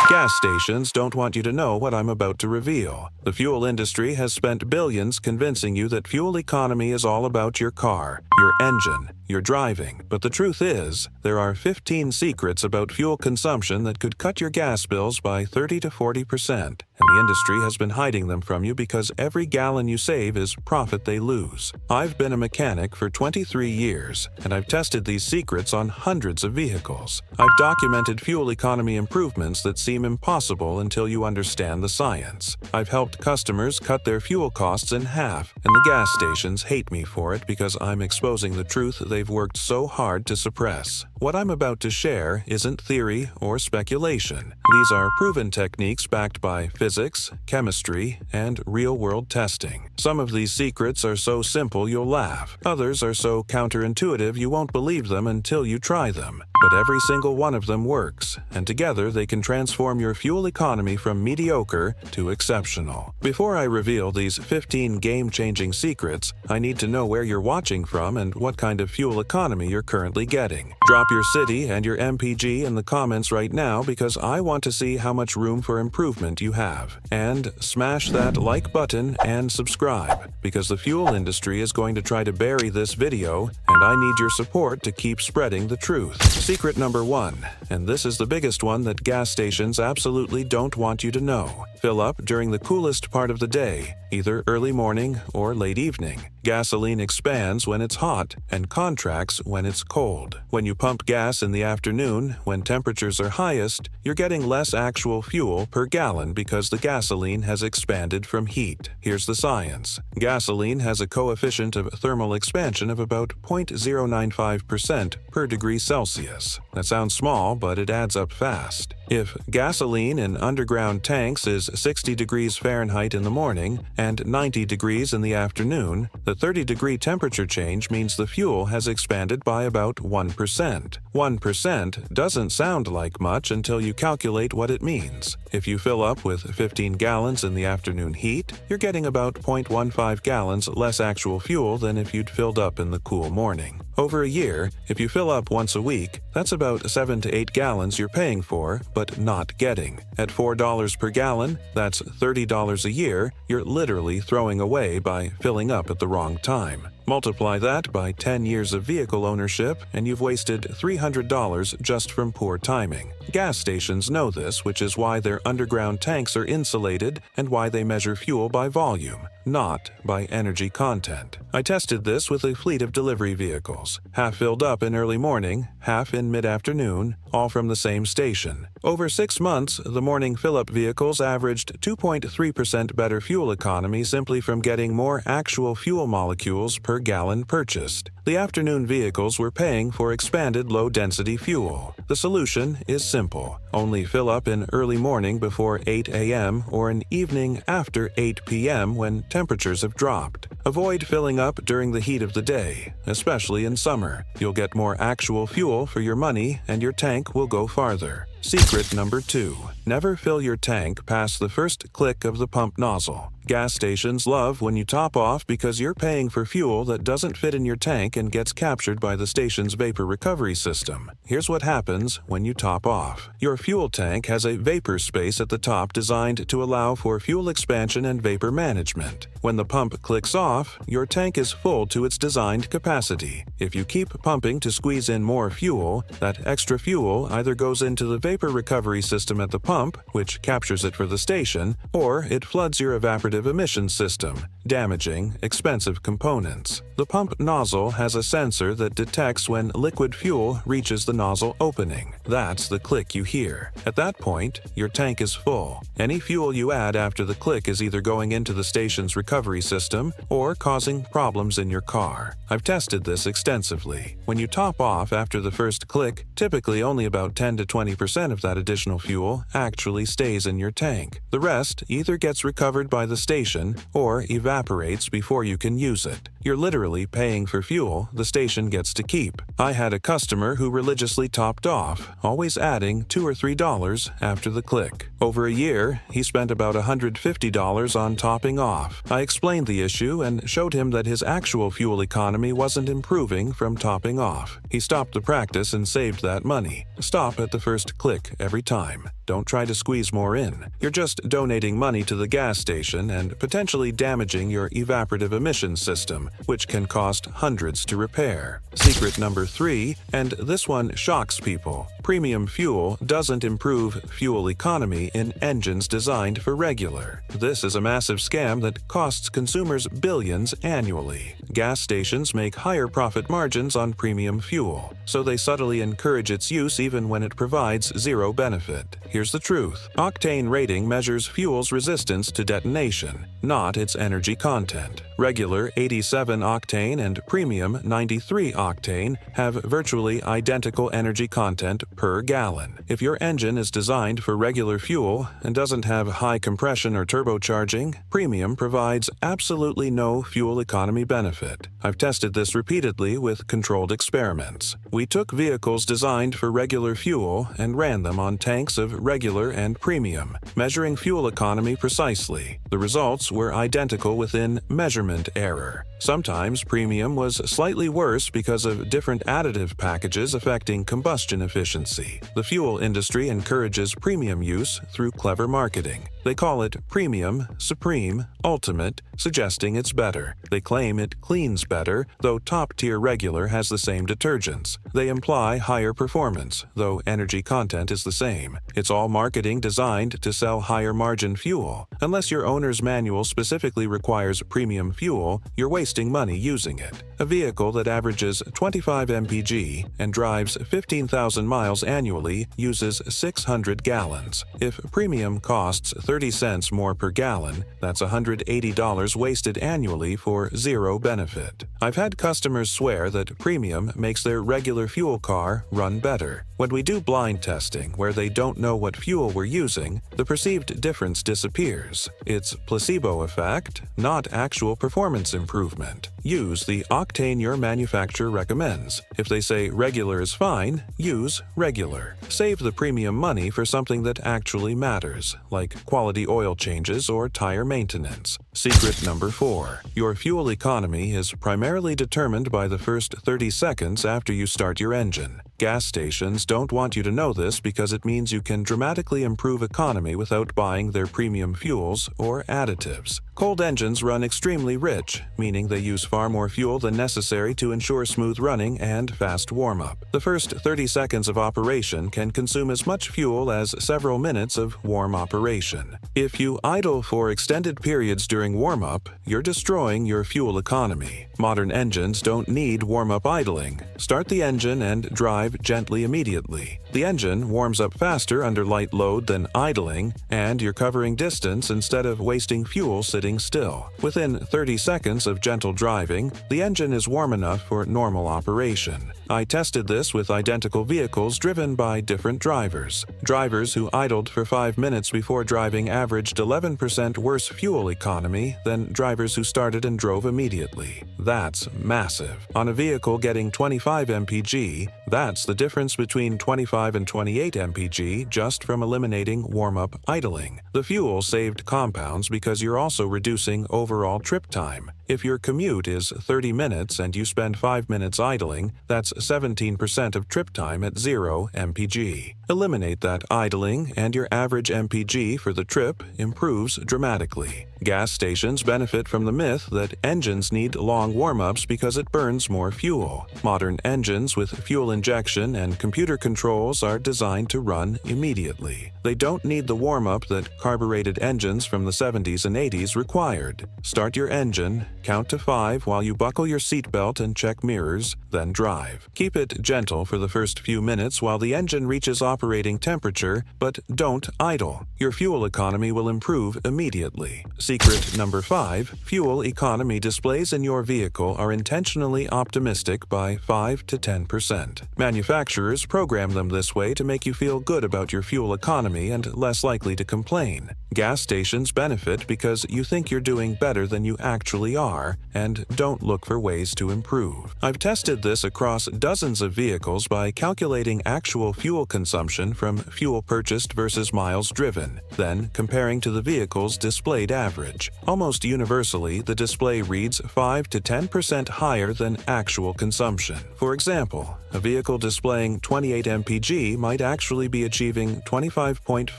Gas stations don't want you to know what I'm about to reveal. The fuel industry has spent billions convincing you that fuel economy is all about your car, your engine, your driving. But the truth is, there are 15 secrets about fuel consumption that could cut your gas bills by 30 to 40%. And the industry has been hiding them from you because every gallon you save is profit they lose. I've been a mechanic for 23 years, and I've tested these secrets on hundreds of vehicles. I've documented fuel economy improvements that seem impossible until you understand the science. I've helped customers cut their fuel costs in half, and the gas stations hate me for it because I'm exposing the truth they've worked so hard to suppress. What I'm about to share isn't theory or speculation. These are proven techniques backed by physics, chemistry, and real-world testing. Some of these secrets are so simple you'll laugh. Others are so counterintuitive you won't believe them until you try them. But every single one of them works, and together they can transform your fuel economy from mediocre to exceptional. Before I reveal these 15 game-changing secrets, I need to know where you're watching from and what kind of fuel economy you're currently getting. Drop your city and your MPG in the comments right now because I want to see how much room for improvement you have. And smash that like button and subscribe, because the fuel industry is going to try to bury this video, and I need your support to keep spreading the truth. Secret number 1, and this is the biggest one that gas stations absolutely don't want you to know. Fill up during the coolest part of the day, either early morning or late evening. Gasoline expands when it's hot and contracts when it's cold. When you pump gas in the afternoon, when temperatures are highest, you're getting less actual fuel per gallon because the gasoline has expanded from heat. Here's the science. Gasoline has a coefficient of thermal expansion of about 0.095% per degree Celsius. That sounds small, but it adds up fast. If gasoline in underground tanks is 60 degrees Fahrenheit in the morning and 90 degrees in the afternoon, the 30-degree temperature change means the fuel has expanded by about 1%. 1% doesn't sound like much until you calculate what it means. If you fill up with 15 gallons in the afternoon heat, you're getting about 0.15 gallons less actual fuel than if you'd filled up in the cool morning. Over a year, if you fill up once a week, that's about 7 to 8 gallons you're paying for, but not getting. At $4 per gallon, that's $30 a year you're literally throwing away by filling up at the wrong time. Multiply that by 10 years of vehicle ownership, and you've wasted $300 just from poor timing. Gas stations know this, which is why their underground tanks are insulated and why they measure fuel by volume, not by energy content. I tested this with a fleet of delivery vehicles, half filled up in early morning, half in mid-afternoon, all from the same station. Over 6 months, the morning fill-up vehicles averaged 2.3% better fuel economy simply from getting more actual fuel molecules per gallon purchased. The afternoon vehicles were paying for expanded low-density fuel. The solution is simple. Only fill up in early morning before 8 a.m. or an evening after 8 p.m. when temperatures have dropped. Avoid filling up during the heat of the day, especially in summer. You'll get more actual fuel for your money and your tank will go farther. Secret number 2. Never fill your tank past the first click of the pump nozzle. Gas stations love when you top off because you're paying for fuel that doesn't fit in your tank and gets captured by the station's vapor recovery system. Here's what happens when you top off. Your fuel tank has a vapor space at the top designed to allow for fuel expansion and vapor management. When the pump clicks off, your tank is full to its designed capacity. If you keep pumping to squeeze in more fuel, that extra fuel either goes into the vapor recovery system at the pump, which captures it for the station, or it floods your evaporative emission system, damaging expensive components. The pump nozzle has a sensor that detects when liquid fuel reaches the nozzle opening. That's the click you hear. At that point, your tank is full. Any fuel you add after the click is either going into the station's recovery system or causing problems in your car. I've tested this extensively. When you top off after the first click, typically only about 10 to 20% of that additional fuel actually stays in your tank. The rest either gets recovered by the station or evaporates before you can use it. You're literally paying for fuel the station gets to keep. I had a customer who religiously topped off, always adding $2 or $3 after the click. Over a year, he spent about $150 on topping off. I explained the issue and showed him that his actual fuel economy wasn't improving from topping off. He stopped the practice and saved that money. Stop at the first click every time. Don't try to squeeze more in. You're just donating money to the gas station and potentially damaging your evaporative emissions system, which can cost hundreds to repair. Secret number 3, and this one shocks people. Premium fuel doesn't improve fuel economy in engines designed for regular. This is a massive scam that costs consumers billions annually. Gas stations make higher profit margins on premium fuel, so they subtly encourage its use even when it provides zero benefit. Here's the truth. Octane rating measures fuel's resistance to detonation, not its energy content. Regular 87 octane and premium 93 octane have virtually identical energy content per gallon. If your engine is designed for regular fuel and doesn't have high compression or turbocharging, premium provides absolutely no fuel economy benefit. I've tested this repeatedly with controlled experiments. We took vehicles designed for regular fuel and ran them on tanks of regular and premium, measuring fuel economy precisely. The results were identical within measurement error. Sometimes premium was slightly worse because of different additive packages affecting combustion efficiency. The fuel industry encourages premium use through clever marketing. They call it premium, supreme, ultimate, suggesting it's better. They claim it cleans better, though top-tier regular has the same detergents. They imply higher performance, though energy content is the same. It's all marketing designed to sell higher-margin fuel. Unless your owner's manual specifically requires premium fuel, you're wasting money using it. A vehicle that averages 25 mpg and drives 15,000 miles annually uses 600 gallons. If premium costs 30 cents more per gallon, that's $180 wasted annually for zero benefit. I've had customers swear that premium makes their regular fuel car run better. When we do blind testing where they don't know what fuel we're using, the perceived difference disappears. It's placebo effect, not actual performance improvement. Use the octane your manufacturer recommends. If they say regular is fine, use regular. Save the premium money for something that actually matters, like quality oil changes or tire maintenance. Secret number 4. Your fuel economy is primarily determined by the first 30 seconds after you start your engine. Gas stations don't want you to know this because it means you can dramatically improve economy without buying their premium fuels or additives. Cold engines run extremely rich, meaning they use far more fuel than necessary to ensure smooth running and fast warm-up. The first 30 seconds of operation can consume as much fuel as several minutes of warm operation. If you idle for extended periods during warm-up, you're destroying your fuel economy. Modern engines don't need warm-up idling. Start the engine and drive gently immediately. The engine warms up faster under light load than idling, and you're covering distance instead of wasting fuel sitting still. Within 30 seconds of gentle driving, the engine is warm enough for normal operation. I tested this with identical vehicles driven by different drivers. Drivers who idled for 5 minutes before driving averaged 11% worse fuel economy than drivers who started and drove immediately. That's massive. On a vehicle getting 25 mpg, that's the difference between 25 and 28 mpg just from eliminating warm-up idling. The fuel saved compounds because you're also reducing overall trip time. If your commute is 30 minutes and you spend 5 minutes idling, that's 17% of trip time at 0 mpg. Eliminate that idling and your average mpg for the trip improves dramatically. Gas stations benefit from the myth that engines need long warm-ups because it burns more fuel. Modern engines with fuel injection and computer controls are designed to run immediately. They don't need the warm-up that carbureted engines from the 70s and 80s required. Start your engine, count to 5 while you buckle your seatbelt and check mirrors, then drive. Keep it gentle for the first few minutes while the engine reaches operating temperature, but don't idle. Your fuel economy will improve immediately. Secret number 5. Fuel economy displays in your vehicle are intentionally optimistic by 5 to 10%. Manufacturers program them this way to make you feel good about your fuel economy and less likely to complain. Gas stations benefit because you think you're doing better than you actually are. car and don't look for ways to improve. I've tested this across dozens of vehicles by calculating actual fuel consumption from fuel purchased versus miles driven, then comparing to the vehicle's displayed average. Almost universally, the display reads 5 to 10% higher than actual consumption. For example, a vehicle displaying 28 mpg might actually be achieving 25.5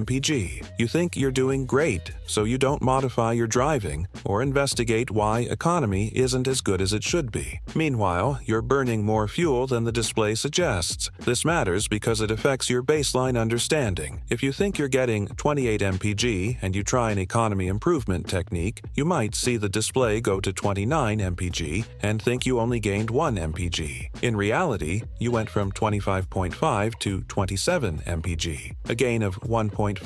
mpg. You think you're doing great, so you don't modify your driving or investigate why economy isn't as good as it should be. Meanwhile, you're burning more fuel than the display suggests. This matters because it affects your baseline understanding. If you think you're getting 28 mpg and you try an economy improvement technique, you might see the display go to 29 mpg and think you only gained 1 mpg. In reality, you went from 25.5 to 27 mpg, a gain of 1.5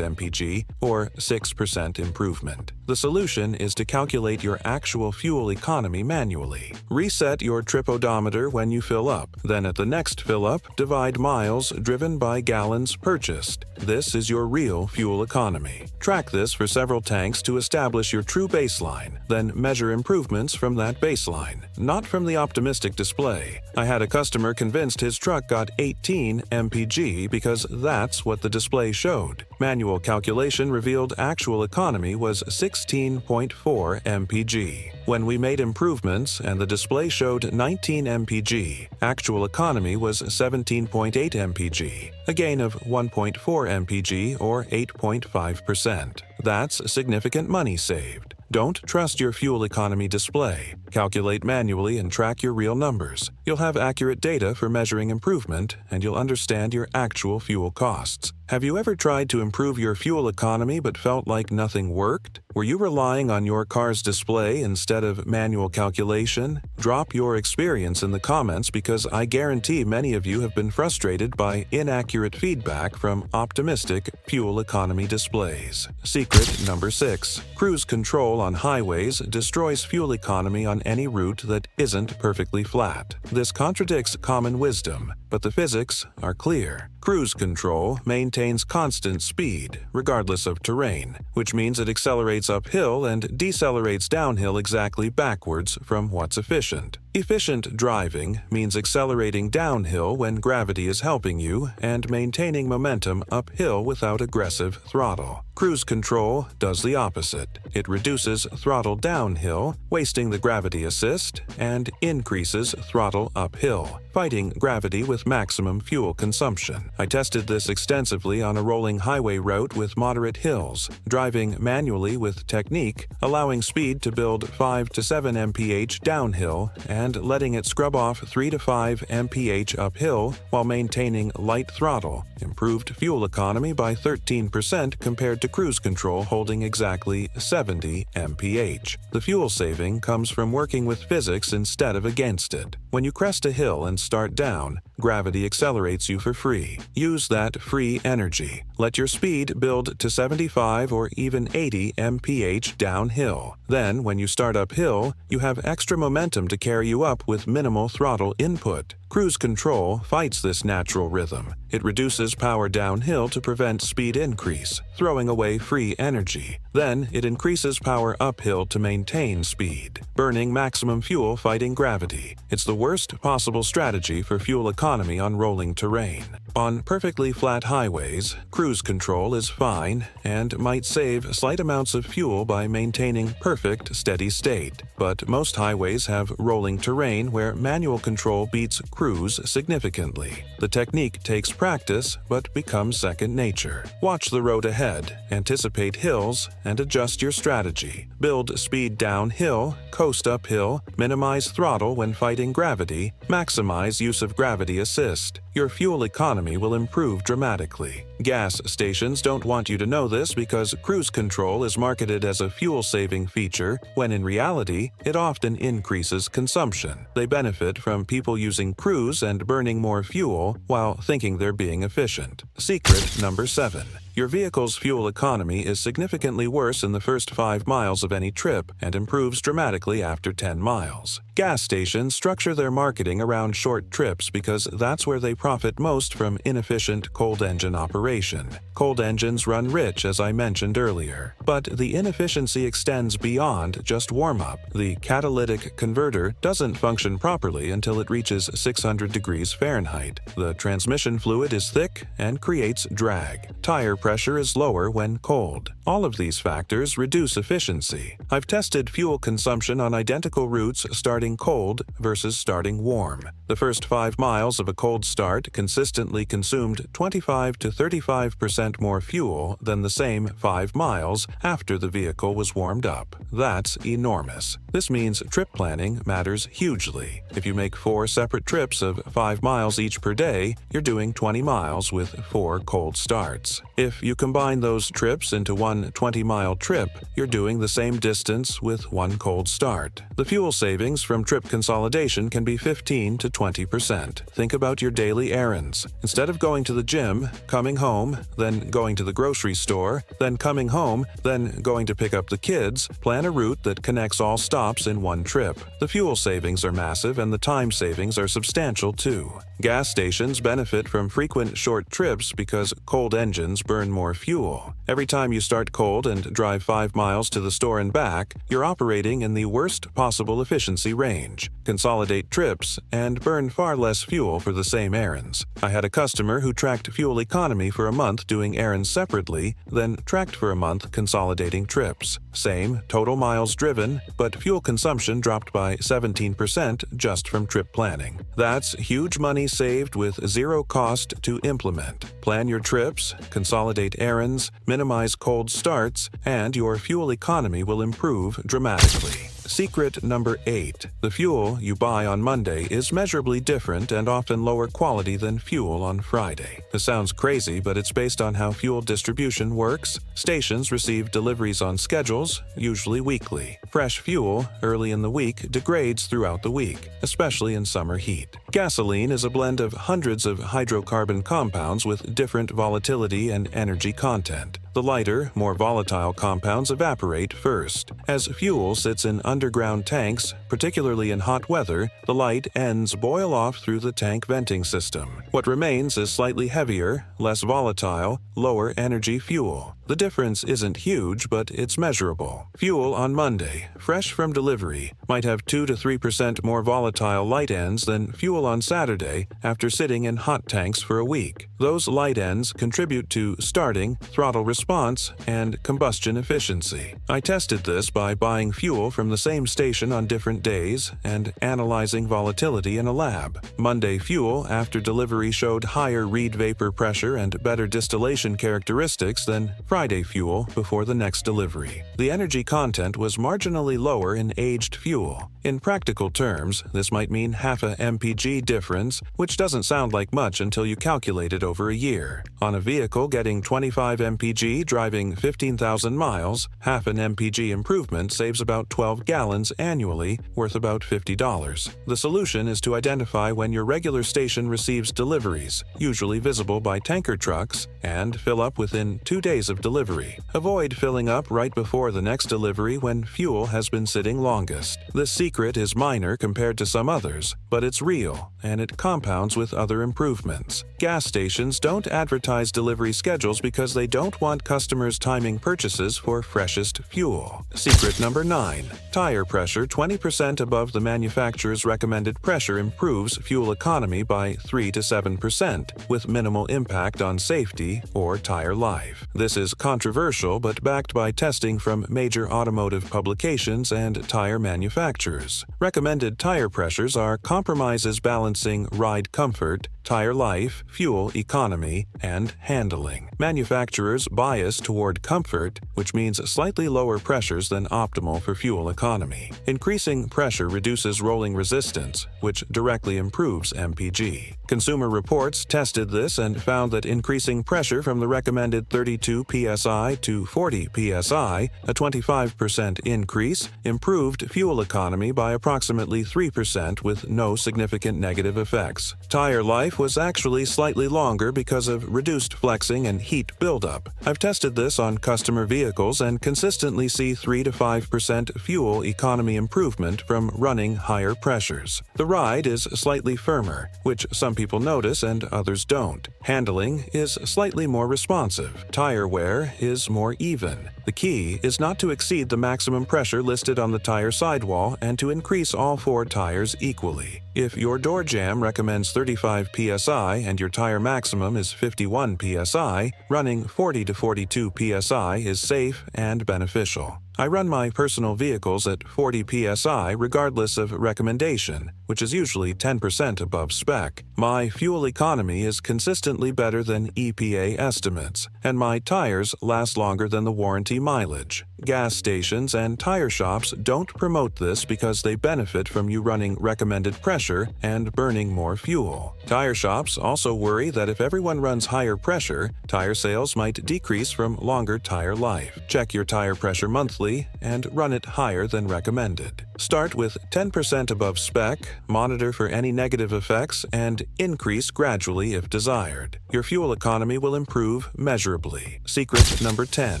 mpg or 6% improvement. The solution is to calculate your actual fuel economy manually. Reset your trip odometer when you fill up. Then at the next fill up, divide miles driven by gallons purchased. This is your real fuel economy. Track this for several tanks to establish your true baseline, then measure improvements from that baseline, not from the optimistic display. I had a customer convinced his truck got 18 mpg because that's what the display showed. Manual calculation revealed actual economy was 16.4 mpg. When we made improvements and the display showed 19 mpg, actual economy was 17.8 mpg, a gain of 1.4 mpg or 8.5%. That's significant money saved. Don't trust your fuel economy display. Calculate manually and track your real numbers. You'll have accurate data for measuring improvement, and you'll understand your actual fuel costs. Have you ever tried to improve your fuel economy but felt like nothing worked? Were you relying on your car's display instead of manual calculation? Drop your experience in the comments because I guarantee many of you have been frustrated by inaccurate feedback from optimistic fuel economy displays. Secret number 6. Cruise control on highways destroys fuel economy on any route that isn't perfectly flat. This contradicts common wisdom, but the physics are clear. Cruise control maintains constant speed, regardless of terrain, which means it accelerates uphill and decelerates downhill exactly backwards from what's efficient. Efficient driving means accelerating downhill when gravity is helping you and maintaining momentum uphill without aggressive throttle. Cruise control does the opposite. It reduces throttle downhill, wasting the gravity assist, and increases throttle uphill, fighting gravity with maximum fuel consumption. I tested this extensively on a rolling highway route with moderate hills, driving manually with technique, allowing speed to build 5 to 7 mph downhill and letting it scrub off 3 to 5 mph uphill while maintaining light throttle, improved fuel economy by 13% compared to cruise control holding exactly 70 mph. The fuel saving comes from working with physics instead of against it. When you crest a hill and start down, gravity accelerates you for free. Use that free energy. Let your speed build to 75 or even 80 mph downhill. Then, when you start uphill, you have extra momentum to carry you up with minimal throttle input. Cruise control fights this natural rhythm. It reduces power downhill to prevent speed increase, throwing away free energy. Then, it increases power uphill to maintain speed, burning maximum fuel fighting gravity. It's the worst possible strategy for fuel economy on rolling terrain. On perfectly flat highways, cruise control is fine and might save slight amounts of fuel by maintaining perfect steady state. But most highways have rolling terrain where manual control beats cruise significantly. The technique takes practice but becomes second nature. Watch the road ahead, anticipate hills, and adjust your strategy. Build speed downhill, coast uphill, minimize throttle when fighting gravity, maximize use of gravity assist. Your fuel economy will improve dramatically. Gas stations don't want you to know this because cruise control is marketed as a fuel-saving feature, when in reality, it often increases consumption. They benefit from people using cruise and burning more fuel while thinking they're being efficient. Secret number 7. Your vehicle's fuel economy is significantly worse in the first 5 miles of any trip and improves dramatically after 10 miles. Gas stations structure their marketing around short trips because that's where they profit most from inefficient cold engine operation. Cold engines run rich, as I mentioned earlier, but the inefficiency extends beyond just warm-up. The catalytic converter doesn't function properly until it reaches 600 degrees Fahrenheit. The transmission fluid is thick and creates drag. Tire pressure is lower when cold. All of these factors reduce efficiency. I've tested fuel consumption on identical routes starting cold versus starting warm. The first 5 miles of a cold start consistently consumed 25 to 35% more fuel than the same 5 miles after the vehicle was warmed up. That's enormous. This means trip planning matters hugely. If you make 4 separate trips of 5 miles each per day, you're doing 20 miles with 4 cold starts. If you combine those trips into one 20-mile trip, you're doing the same distance with 1 cold start. The fuel savings from trip consolidation can be 15 to 20%. Think about your daily errands. Instead of going to the gym, coming home, then going to the grocery store, then coming home, then going to pick up the kids, plan a route that connects all stops in one trip. The fuel savings are massive and the time savings are substantial too. Gas stations benefit from frequent short trips because cold engines burn more fuel. Every time you start cold and drive 5 miles to the store and back, you're operating in the worst possible efficiency range. Consolidate trips and burn far less fuel for the same errands. I had a customer who tracked fuel economy for a month doing errands separately, then tracked for a month consolidating trips. Same total miles driven, but fuel consumption dropped by 17% just from trip planning. That's huge money saved with zero cost to implement. Plan your trips, consolidate errands, minimize cold starts, and your fuel economy will improve dramatically. Secret number 8. The fuel you buy on Monday is measurably different and often lower quality than fuel on Friday. This sounds crazy, but it's based on how fuel distribution works. Stations receive deliveries on schedules, usually weekly. Fresh fuel, early in the week, degrades throughout the week, especially in summer heat. Gasoline is a blend of hundreds of hydrocarbon compounds with different volatility and energy content. The lighter, more volatile compounds evaporate first. As fuel sits in underground tanks, particularly in hot weather, the light ends boil off through the tank venting system. What remains is slightly heavier, less volatile, lower energy fuel. The difference isn't huge, but it's measurable. Fuel on Monday, fresh from delivery, might have 2 to 3% more volatile light ends than fuel on Saturday after sitting in hot tanks for a week. Those light ends contribute to starting, throttle response, and combustion efficiency. I tested this by buying fuel from the same station on different days and analyzing volatility in a lab. Monday fuel after delivery showed higher reed vapor pressure and better distillation characteristics than Friday fuel before the next delivery. The energy content was marginally lower in aged fuel. In practical terms, this might mean half a mpg difference, which doesn't sound like much until you calculate it over a year. On a vehicle getting 25 mpg driving 15,000 miles, half an mpg improvement saves about 12 gallons annually, worth about $50. The solution is to identify when your regular station receives deliveries, usually visible by tanker trucks, and fill up within 2 days of delivery. Avoid filling up right before the next delivery when fuel has been sitting longest. This secret is minor compared to some others, but it's real, and it compounds with other improvements. Gas stations don't advertise delivery schedules because they don't want customers timing purchases for freshest fuel. Secret number 9. Tire pressure 20% above the manufacturer's recommended pressure improves fuel economy by 3 to 7%, with minimal impact on safety or tire life. This is controversial but backed by testing from major automotive publications and tire manufacturers. Recommended tire pressures are compromises balancing ride comfort, tire life, fuel economy, and handling. Manufacturers bias toward comfort, which means slightly lower pressures than optimal for fuel economy. Increasing pressure reduces rolling resistance, which directly improves MPG. Consumer Reports tested this and found that increasing pressure from the recommended 32 psi to 40 psi, a 25% increase, improved fuel economy by approximately 3% with no significant negative effects. Tire life life was actually slightly longer because of reduced flexing and heat buildup. I've tested this on customer vehicles and consistently see 3 to 5% fuel economy improvement from running higher pressures. The ride is slightly firmer, which some people notice and others don't. Handling is slightly more responsive. Tire wear is more even. The key is not to exceed the maximum pressure listed on the tire sidewall and to increase all 4 tires equally. If your door jamb recommends 35 psi and your tire maximum is 51 psi, running 40 to 42 psi is safe and beneficial. I run my personal vehicles at 40 psi regardless of recommendation, which is usually 10% above spec. My fuel economy is consistently better than EPA estimates, and my tires last longer than the warranty mileage. Gas stations and tire shops don't promote this because they benefit from you running recommended pressure and burning more fuel. Tire shops also worry that if everyone runs higher pressure, tire sales might decrease from longer tire life. Check your tire pressure monthly and run it higher than recommended. Start with 10% above spec, monitor for any negative effects, and increase gradually if desired. Your fuel economy will improve measurably. Secret number 10.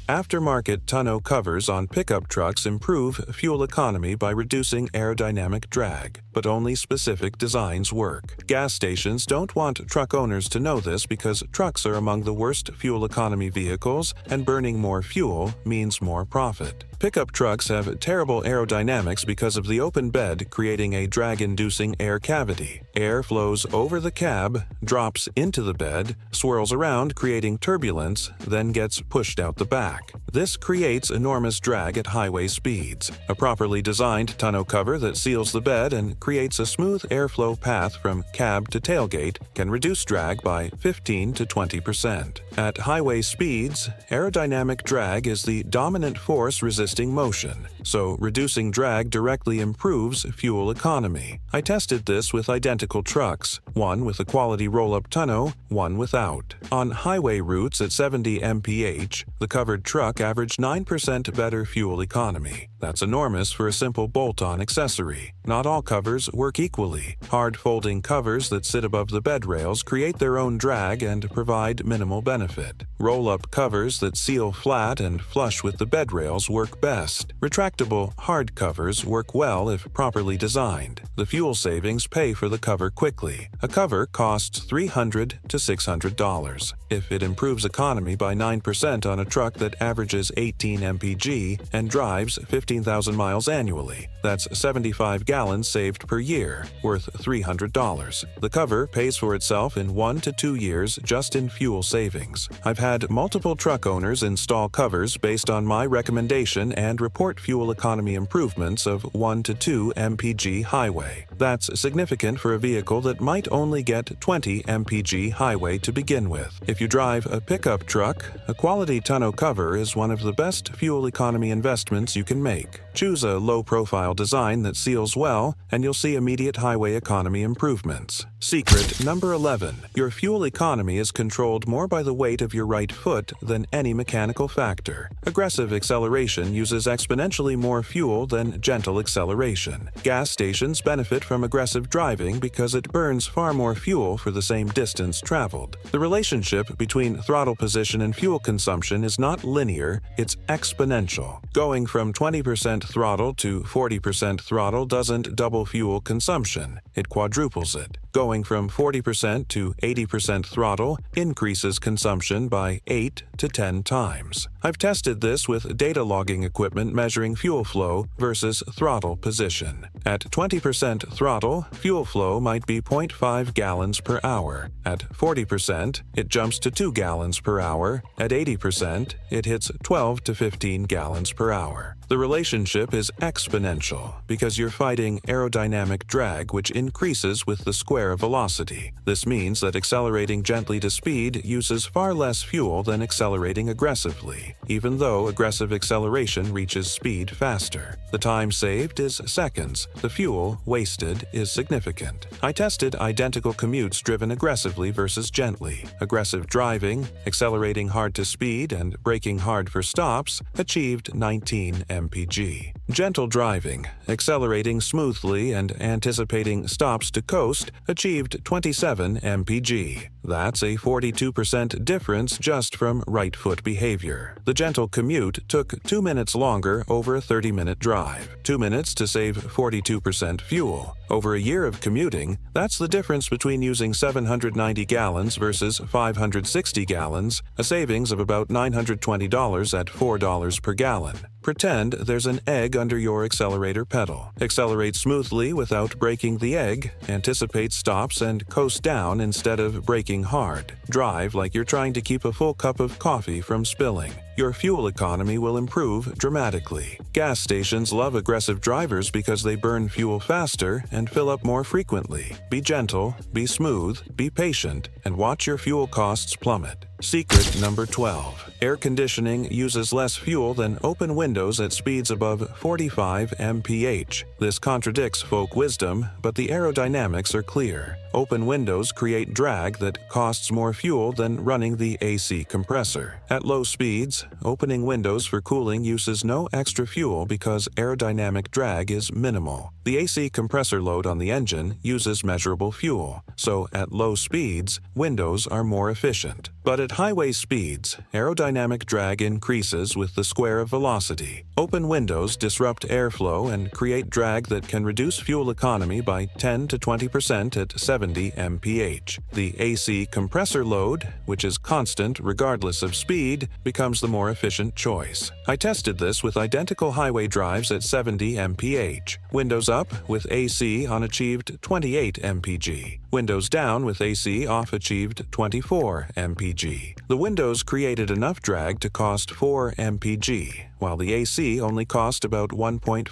Aftermarket tonneau covers on pickup trucks improve fuel economy by reducing aerodynamic drag, but only specific designs work. Gas stations don't want truck owners to know this because trucks are among the worst fuel economy vehicles, and burning more fuel means more profit. Pickup trucks have terrible aerodynamics because of the open bed creating a drag-inducing air cavity. Air flows over the cab, drops into the bed, swirls around creating turbulence, then gets pushed out the back. This creates enormous drag at highway speeds. A properly designed tonneau cover that seals the bed and creates a smooth airflow path from cab to tailgate can reduce drag by 15 to 20%. At highway speeds, aerodynamic drag is the dominant force resisting motion, so reducing drag directly improves fuel economy. I tested this with identical trucks, one with a quality roll-up tonneau, one without. On highway routes at 70 mph, the covered truck averaged 9% better fuel economy. That's enormous for a simple bolt-on accessory. Not all covers work equally. Hard folding covers that sit above the bed rails create their own drag and provide minimal benefit. Roll-up covers that seal flat and flush with the bed rails work best. Retractable hard covers work well if properly designed. The fuel savings pay for the cover quickly. A cover costs $300 to $600. If it improves economy by 9% on a truck that averages 18 mpg and drives 15,000 miles annually, that's 75 gallons saved per year, worth $300. The cover pays for itself in 1 to 2 years just in fuel savings. I've had multiple truck owners install covers based on my recommendation and report fuel economy improvements of 1 to 2 mpg highway. That's significant for a vehicle that might only get 20 mpg highway to begin with. If you drive a pickup truck, a quality tonneau cover is one of the best fuel economy investments you can make. Choose a low-profile design that seals well, and you'll see immediate highway economy improvements. Secret number 11. Your fuel economy is controlled more by the weight of your right foot than any mechanical factor. Aggressive acceleration uses exponentially more fuel than gentle acceleration. Gas stations benefit from aggressive driving because it burns far more fuel for the same distance traveled. The relationship between throttle position and fuel consumption is not linear, it's exponential. Going from 20% throttle to 40% throttle doesn't double fuel consumption, it quadruples it. Going from 40% to 80% throttle increases consumption by 8 to 10 times. I've tested this with data logging equipment measuring fuel flow versus throttle position. At 20% throttle, fuel flow might be 0.5 gallons per hour. At 40%, it jumps to 2 gallons per hour. At 80%, it hits 12 to 15 gallons per hour. The relationship is exponential because you're fighting aerodynamic drag, which increases with the square velocity. This means that accelerating gently to speed uses far less fuel than accelerating aggressively, even though aggressive acceleration reaches speed faster. The time saved is seconds. The fuel wasted is significant. I tested identical commutes driven aggressively versus gently. Aggressive driving, accelerating hard to speed, and braking hard for stops achieved 19 mpg. Gentle driving, accelerating smoothly and anticipating stops to coast, achieved 27 mpg. That's a 42% difference just from right foot behavior. The gentle commute took 2 minutes longer over a 30-minute drive. 2 minutes to save 42% fuel. Over a year of commuting, that's the difference between using 790 gallons versus 560 gallons, a savings of about $920 at $4 per gallon. Pretend there's an egg under your accelerator pedal. Accelerate smoothly without breaking the egg, anticipate stops, and coast down instead of braking hard. Drive like you're trying to keep a full cup of coffee from spilling. Your fuel economy will improve dramatically. Gas stations love aggressive drivers because they burn fuel faster and fill up more frequently. Be gentle, be smooth, be patient, and watch your fuel costs plummet. Secret number 12. Air conditioning uses less fuel than open windows at speeds above 45 mph. This contradicts folk wisdom, but the aerodynamics are clear. Open windows create drag that costs more fuel than running the AC compressor. At low speeds, opening windows for cooling uses no extra fuel because aerodynamic drag is minimal. The AC compressor load on the engine uses measurable fuel, so at low speeds, windows are more efficient. But at highway speeds, aerodynamic drag increases with the square of velocity. Open windows disrupt airflow and create drag that can reduce fuel economy by 10 to 20% at 70 mph. The AC compressor load, which is constant regardless of speed, becomes the more efficient choice. I tested this with identical highway drives at 70 mph. Windows up with AC on achieved 28 mpg. Windows down with AC off achieved 24 mpg. The windows created enough drag to cost 4 mpg, while the AC only cost about 1.5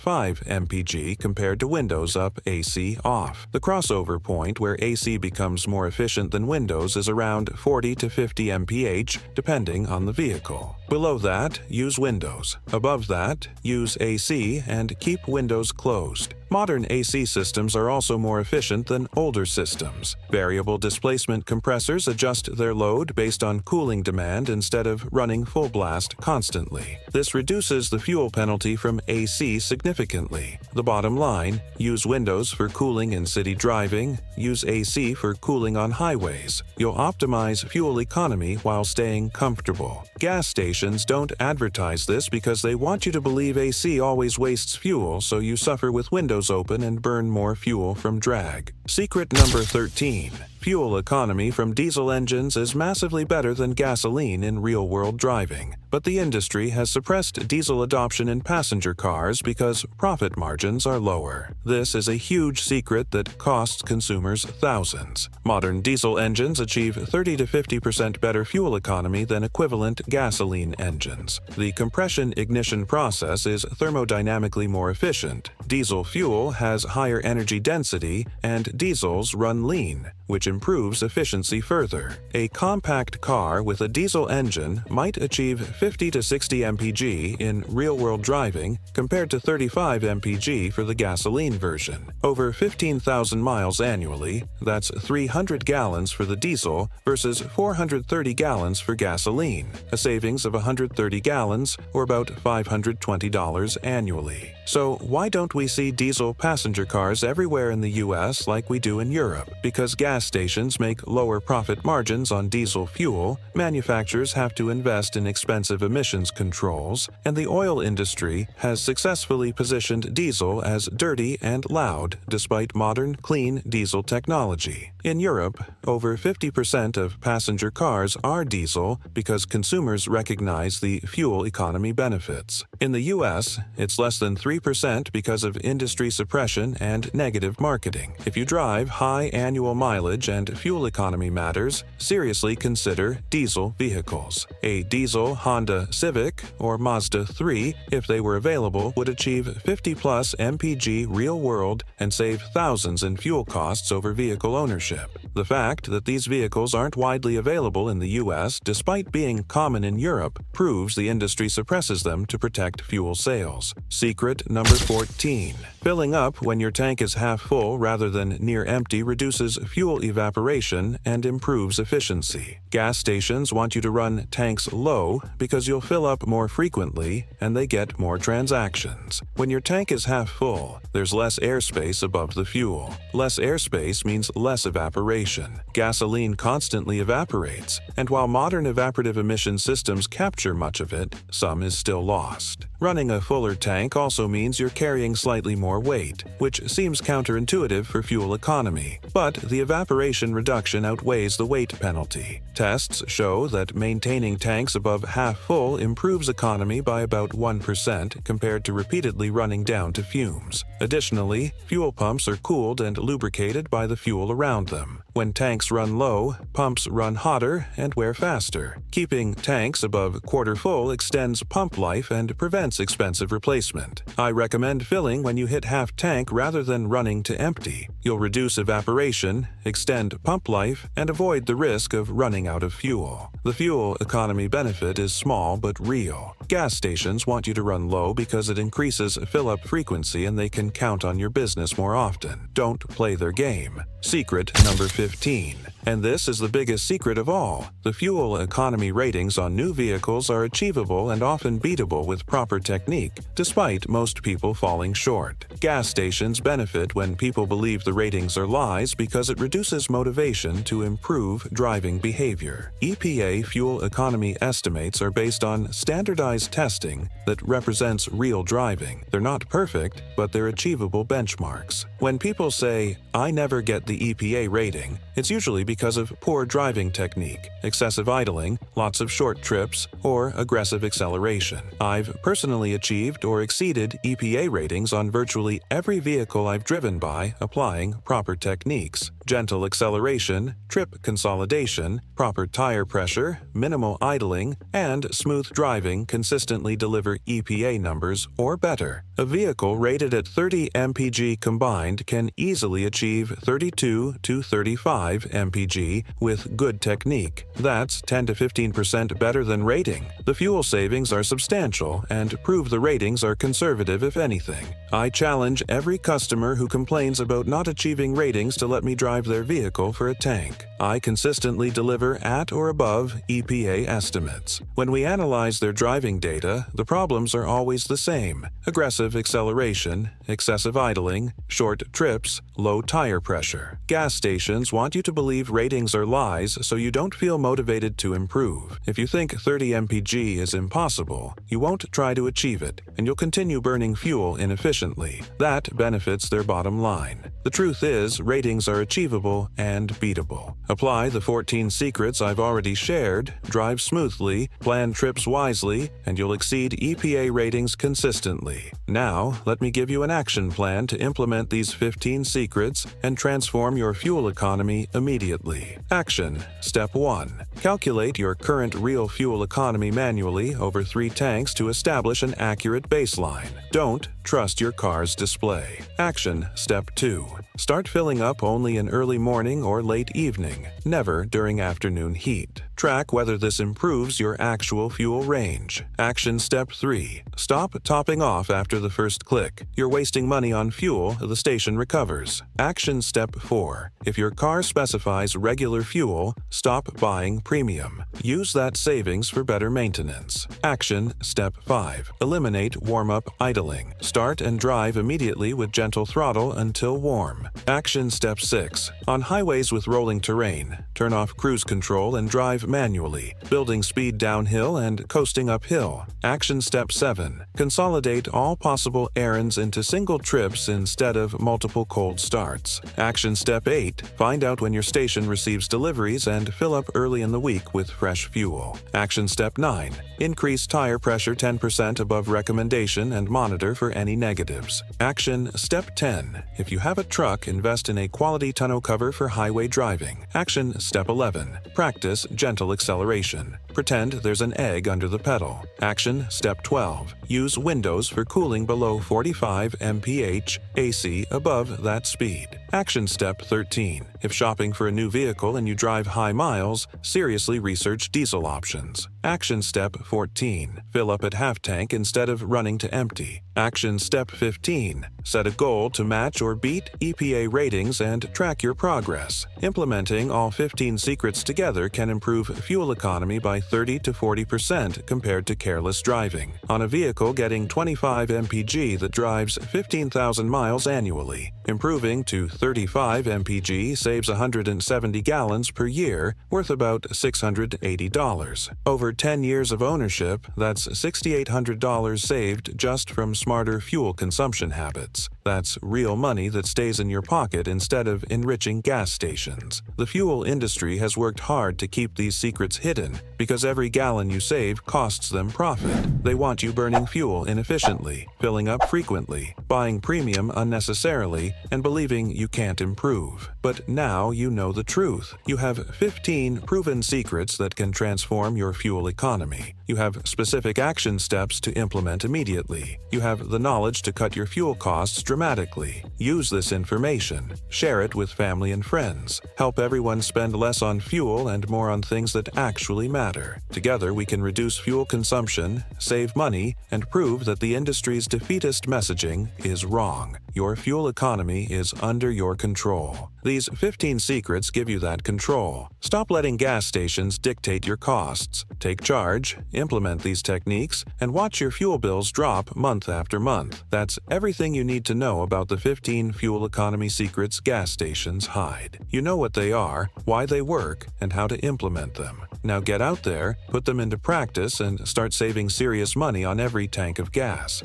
mpg compared to windows up AC off. The crossover point where AC becomes more efficient than windows is around 40 to 50 mph, depending on the vehicle. Below that, use windows. Above that, use AC and keep windows closed. Modern AC systems are also more efficient than older systems. Variable displacement compressors adjust their load based on cooling demand instead of running full blast constantly. This reduces the fuel penalty from AC significantly. The bottom line, use windows for cooling in city driving, use AC for cooling on highways. You'll optimize fuel economy while staying comfortable. Gas stations don't advertise this because they want you to believe AC always wastes fuel, so you suffer with windows open and burn more fuel from drag. Secret number 13. Fuel economy from diesel engines is massively better than gasoline in real-world driving, but the industry has suppressed diesel adoption in passenger cars because profit margins are lower. This is a huge secret that costs consumers thousands. Modern diesel engines achieve 30 to 50% better fuel economy than equivalent gasoline engines. The compression ignition process is thermodynamically more efficient. Diesel fuel has higher energy density, and diesels run lean, which improves efficiency further. A compact car with a diesel engine might achieve 50 to 60 mpg in real-world driving compared to 35 mpg for the gasoline version. Over 15,000 miles annually, that's 300 gallons for the diesel versus 430 gallons for gasoline, a savings of 130 gallons or about $520 annually. So why don't we see diesel passenger cars everywhere in the US like we do in Europe? Because gas stations make lower profit margins on diesel fuel, manufacturers have to invest in expensive emissions controls, and the oil industry has successfully positioned diesel as dirty and loud despite modern, clean diesel technology. In Europe, over 50% of passenger cars are diesel because consumers recognize the fuel economy benefits. In the US, it's less than 3% because of industry suppression and negative marketing. If you drive high annual mileage and fuel economy matters, seriously consider diesel vehicles. A diesel Honda Civic or Mazda 3, if they were available, would achieve 50 plus mpg real world and save thousands in fuel costs over vehicle ownership. The fact that these vehicles aren't widely available in the US despite being common in Europe proves the industry suppresses them to protect fuel sales. Secret number 14. Filling up when your tank is half full rather than near empty reduces fuel evaporation and improves efficiency. Gas stations want you to run tanks low because you'll fill up more frequently and they get more transactions. When your tank is half full, there's less airspace above the fuel. Less airspace means less evaporation. Gasoline constantly evaporates, and while modern evaporative emission systems capture much of it, some is still lost. Running a fuller tank also means you're carrying slightly more weight, which seems counterintuitive for fuel economy, but the evaporation reduction outweighs the weight penalty. Tests show that maintaining tanks above half full improves economy by about 1% compared to repeatedly running down to fumes. Additionally, fuel pumps are cooled and lubricated by the fuel around them. When tanks run low, pumps run hotter and wear faster. Keeping tanks above quarter full extends pump life and prevents expensive replacement. I recommend filling when you hit half tank rather than running to empty. You'll reduce evaporation, extend pump life, and avoid the risk of running out of fuel. The fuel economy benefit is small but real. Gas stations want you to run low because it increases fill-up frequency and they can count on your business more often. Don't play their game. Secret number 15. And this is the biggest secret of all. The fuel economy ratings on new vehicles are achievable and often beatable with proper technique, despite most people falling short. Gas stations benefit when people believe the ratings are lies because it reduces motivation to improve driving behavior. EPA fuel economy estimates are based on standardized testing that represents real driving. They're not perfect, but they're achievable benchmarks. When people say, "I never get the EPA rating," it's usually because of poor driving technique, excessive idling, lots of short trips, or aggressive acceleration. I've personally achieved or exceeded EPA ratings on virtually every vehicle I've driven by applying proper techniques. Gentle acceleration, trip consolidation, proper tire pressure, minimal idling, and smooth driving consistently deliver EPA numbers or better. A vehicle rated at 30 mpg combined can easily achieve 32 to 35 mpg with good technique. That's 10 to 15% better than rating. The fuel savings are substantial and prove the ratings are conservative if anything. I challenge every customer who complains about not achieving ratings to let me drive their vehicle for a tank. I consistently deliver at or above EPA estimates. When we analyze their driving data, the problems are always the same: aggressive acceleration, excessive idling, short trips, low tire pressure. Gas stations want you to believe ratings are lies so you don't feel motivated to improve. If you think 30 mpg is impossible, you won't try to achieve it, and you'll continue burning fuel inefficiently. That benefits their bottom line. The truth is, ratings are achievable and beatable. Apply the 14 secrets I've already shared, drive smoothly, plan trips wisely, and you'll exceed EPA ratings consistently. Now, let me give you an action plan to implement these 15 secrets and transform your fuel economy immediately. Action. Step 1. Calculate your current real fuel economy manually over 3 tanks to establish an accurate baseline. Don't trust your car's display. Action. Step 2. Start filling up only in early morning or late evening, never during afternoon heat. Track whether this improves your actual fuel range. Action Step 3. Stop topping off after the first click. You're wasting money on fuel the station recovers. Action Step 4. If your car specifies regular fuel, stop buying premium. Use that savings for better maintenance. Action Step 5. Eliminate warm-up idling. Start and drive immediately with gentle throttle until warm. Action Step 6. On highways with rolling terrain, turn off cruise control and drive manually, building speed downhill and coasting uphill. Action Step 7. Consolidate all possible errands into single trips instead of multiple cold starts. Action Step 8. Find out when your station receives deliveries and fill up early in the week with fresh fuel. Action Step 9. Increase tire pressure 10% above recommendation and monitor for any negatives. Action Step 10. If you have a truck, invest in a quality tonneau cover for highway driving. Action Step 11. Practice gentle acceleration. Pretend there's an egg under the pedal. Action Step 12. Use windows for cooling below 45 mph, AC above that speed. Action Step 13. If shopping for a new vehicle and you drive high miles, seriously research diesel options. Action Step 14. Fill up at half tank instead of running to empty. Action Step 15. Set a goal to match or beat EPA ratings and track your progress. Implementing all 15 secrets together can improve fuel economy by 30 to 40% compared to careless driving. On a vehicle getting 25 mpg that drives 15,000 miles annually, improving to 35 mpg saves 170 gallons per year, worth about $680. Over 10 years of ownership, that's $6,800 saved just from smarter fuel consumption habits. That's real money that stays in your pocket instead of enriching gas stations. The fuel industry has worked hard to keep these secrets hidden because every gallon you save costs them profit. They want you burning fuel inefficiently, filling up frequently, buying premium unnecessarily, and believing you can't improve. But now you know the truth. You have 15 proven secrets that can transform your fuel economy. You have specific action steps to implement immediately. You have the knowledge to cut your fuel costs dramatically. Use this information. Share it with family and friends. Help everyone spend less on fuel and more on things that actually matter. Together we can reduce fuel consumption, save money, and prove that the industry's defeatist messaging is wrong. Your fuel economy is under your control. These 15 secrets give you that control. Stop letting gas stations dictate your costs. Take charge, implement these techniques, and watch your fuel bills drop month after month. That's everything you need to know about the 15 fuel economy secrets gas stations hide. You know what they are, why they work, and how to implement them. Now get out there, put them into practice, and start saving serious money on every tank of gas.